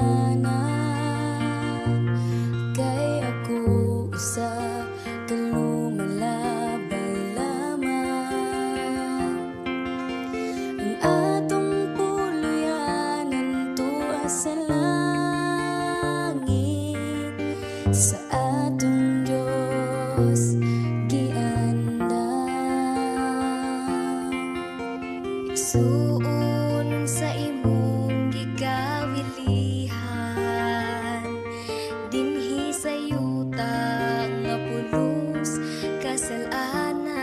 kasalanan, kay ako usa ka lumalabay lamang. Ang atong puluyanan tuwa sa langit, sa atong Diyos igsuon sa imong gikawilihan, dinhi sa yuta nga pulos kasalanan,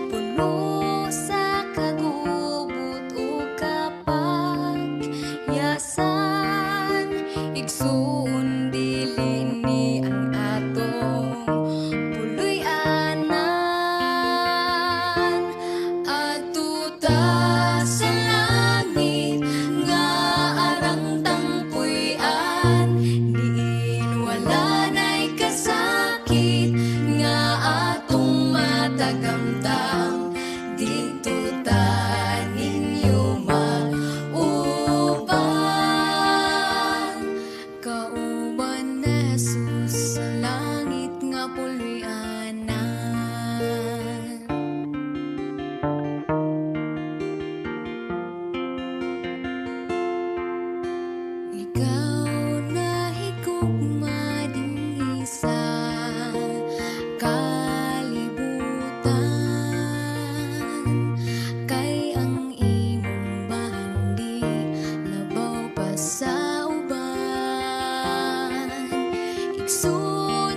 puno sa kagubot o kapagyasan, igsuon dili ni ang atong puluyanan. Tagamtam dito ta ninyo mauban, kauban na Jesus sa langit nga puluyanan. Ikaw na higugma dinhi sa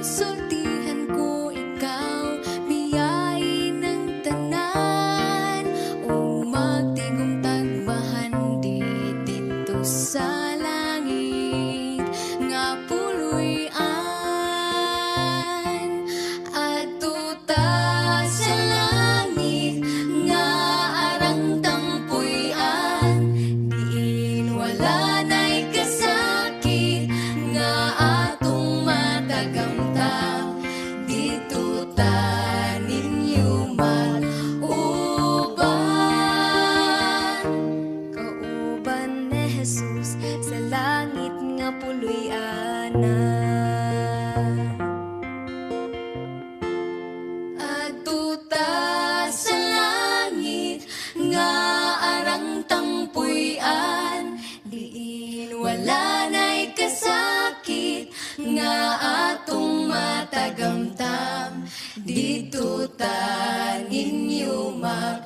sultihan ko ikaw, biyay ng tanan, o magtigong tagbahan dito sa langit nga puluyan. Adto ta sa langit nga arang tampuyan, diin wala na'y kasakit nga atong matagamtam, dito ta ninyo mauban, kauban ni Jesus sa langit nga puluyanan. Adto ta sa langit nga arang tampuyan, diin wala na'y kasakit nga atong matagamtam, dito ta ninyo mag